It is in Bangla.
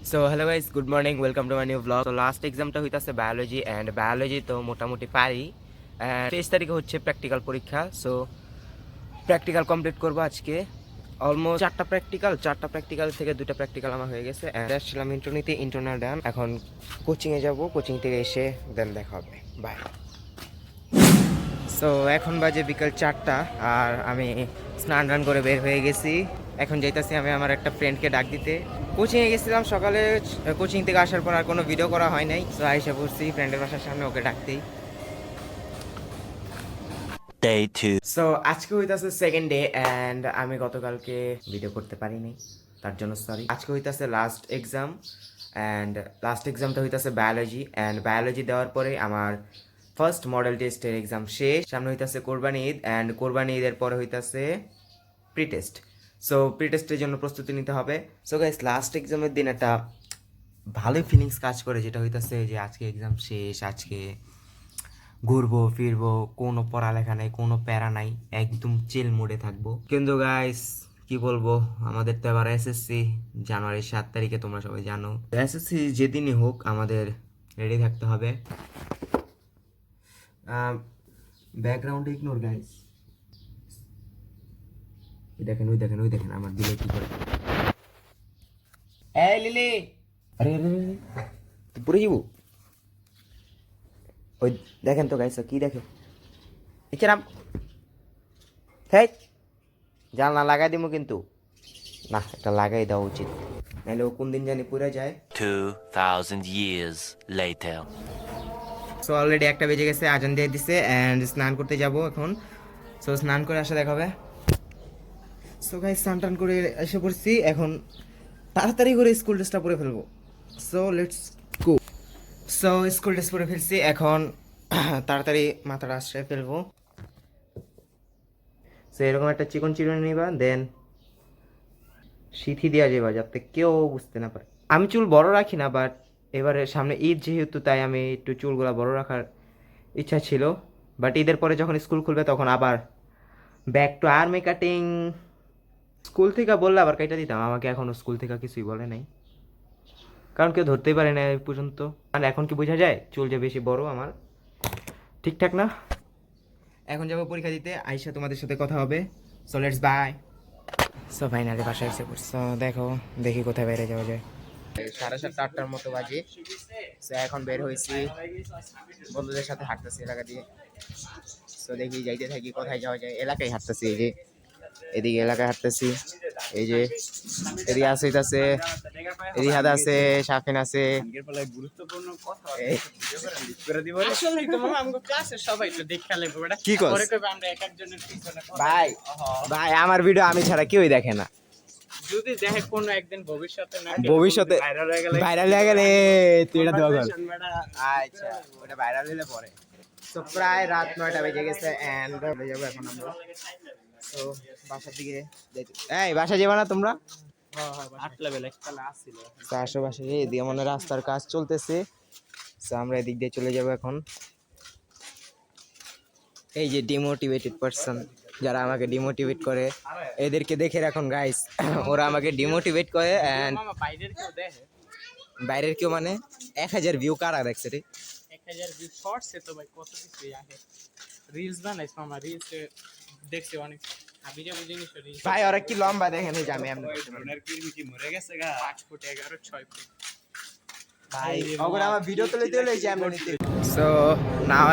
So hello guys, good morning, welcome to my new blog. তো লাস্ট এক্সামটা হইতাছে বায়োলজি, অ্যান্ড বায়োলজি তো মোটামুটি পারি। 23 তারিখে হচ্ছে প্র্যাকটিক্যাল পরীক্ষা। সো প্র্যাকটিক্যাল কমপ্লিট করবো আজকে। অলমোস্ট চারটা প্র্যাকটিক্যাল থেকে দুটো প্র্যাকটিক্যাল আমার হয়ে গেছে। আসছিলাম ইন্টারনিতে, ইন্টারনাল ডান। এখন কোচিংয়ে যাব, কোচিং থেকে এসে দেন দেখা হবে। বাই। সো এখন বাজে বিকাল 4টা, আর আমি স্নান টান করে বের হয়ে গেছি। এখন যাইতাছি আমি আমার একটা ফ্রেন্ডকে ডাক দিতে। কোচিংয়ে গেছিলাম সকালে, কোচিং থেকে আসার পর আর কোনো ভিডিও করা হয় নাই। সো আইসা পড়ছি ফ্রেন্ডের বাসার সামনে, ওকে ডাকতেই। Day 2. সো আজকে হইতাছে সেকেন্ড ডে, অ্যান্ড আমি গতকালকে ভিডিও করতে পারিনি, তার জন্য সরি। আজকে হইতাছে লাস্ট এক্সাম, অ্যান্ড লাস্ট এক্সামটা হইতাছে বায়োলজি। অ্যান্ড বায়োলজি দেওয়ার পরে আমার ফার্স্ট মডেল টেস্টের এক্সাম শেষ। সামনে হইতাছে কোরবানি ঈদ, অ্যান্ড কোরবানি ঈদের পরে হইতাছে প্রি টেস্ট। সো প্রি টেস্টের জন্য প্রস্তুতি নিতে হবে। সো গাইস, লাস্ট এক্সামের দিন একটা ভালোই ফিলিংস কাজ করে, যেটা হইতাছে যে আজকে এক্সাম শেষ, আজকে ঘুরবো ফিরবো, কোনো পড়ালেখা নাই, কোনো প্যারা নাই, একদম চিল মুডে থাকবো। কিন্তু গাইস কি বলবো, আমাদের তো এবার এসএসসি জানুয়ারির 7 তারিখে, তোমরা সবাই জানো। এসএসসি যেদিনই হোক আমাদের রেডি থাকতে হবে। Background ignore guys. ওই দেখেন আমার দিলে কি করে। এই লিলি, আরে আরে আরে, তুই পড়ে যাবো। ওই দেখেন তো গাইস, কি দেখে এখানে। হেই, জানলা লাগাই দিব কিন্তু। না, এটা লাগাই দেওয়া উচিত, নাহলে ও কোন দিন জানি পুরে যায়। 2,000 years later. সো অলরেডি 1টা বেজে গেছে, আজান দিয়ে দিছে, অ্যান্ড স্নান করতে যাব এখন। সো স্নান করে আসা দেখা হবে। সো গাইস, স্নান টান করে এসে পড়ছি, এখন তাড়াতাড়ি করে স্কুল ড্রেসটা পরে ফেলবো। So let's go. So school dress পরে ফেলছি, এখন তাড়াতাড়ি মাথাটা আশ্রয় ফেলবো। সো এরকম একটা চিকন চিরুনি নিবা, দেন সিথি দেওয়া যাবে যাতে কেউ বুঝতে না পারে। আমি চুল বড় রাখি না, বাট এবারে সামনে ঈদ যেহেতু, তাই আমি একটু চুলগুলা বড় রাখার ইচ্ছা ছিল। বাট ঈদের পরে যখন স্কুল খুলবে তখন আবার back to army cutting. School থেকে বললে আবার কাইটা দিতাম, আমাকে এখনও স্কুল থেকে কিছুই বলে নাই, কারণ কেউ ধরতেই পারে না এই পর্যন্ত। আর এখন কি বোঝা যায় চুল যে বেশি বড় আমার, ঠিকঠাক না। এখন যাবো পরীক্ষা দিতে, আইসা তোমাদের সাথে কথা হবে। So let's bye. So finally বাসায় এসে পড়ছো, দেখি কোথায় বাইরে যাওয়া যায়। 7:30-8টার মতো বাজে। সো এখন বের হয়েছি, বন্ধুদের সাথে হাঁটতেছি এলাকা দিয়ে। সো দেখি যাইতে থাকি কোথায় যাওয়া যায়। এলাকায় হাঁটতেছি, এই যে এদিকে এলাকায় হাঁটতেছি। এই যে এদিকে আসিত আছে, রিহাদ আছে, শাফিন আছে। গুরুত্বপূর্ণ কথা এই আসলে তো মামা আমগো ক্লাসে সবাই তো দেখা লাগবে বেটা কি কস? পরে কইবে আমরা এক একজনের পিছনে কথা ভাই ভাই, আমার ভিডিও আমি ছাড়া কেউই দেখে না। যদি দেখে কোনো একদিন ভবিষ্যতে না ভবিষ্যতে ভাইরাল হয়ে গেলে ভাইরাল হয়ে গেলে তুই এটা দোয়া কর। conversation বেটা আচ্ছা, ওটা ভাইরাল হলে পরে। তো প্রায় রাত 9টা বেজে গেছে, এন্ড চলে যাবো এখন আমরা। তো বাসার দিকে এই বাসা যাবে না তোমরা? আট লেভেল একটা আসছিল তো আশেপাশে এদিকে মনে হয় রাস্তার কাজ চলতেছে। তো আমরা এদিক দিয়ে চলে যাব এখন। এই যে ডিমোটিভেটেড পারসন, যারা আমাকে ডিমোটিভেট করে, এদেরকে দেখে রাখুন গাইস। ওরা আমাকে ডিমোটিভেট করে, এন্ড মামা বাইরের কেউ দেখে বাইরের কেউ মানে 1000 ভিউ কারা দেখছে রে? 1000 ভিউ শর্টসে তো ভাই কত কিছু আসে রিলস বানাইছ মামা রিলস দেখছি অনেক আবি যাবো জিনিস রিলস ভাই ওরা কি লম্বা দেখেন, এই যে আমি এমনি ড্রোনের কিরমিটি মরে গেছে গা 5 ফুট 11 6 ফুট ভাই ওগুলো আমার ভিডিও তুলে দিলে এই যে আমি নিতে। So now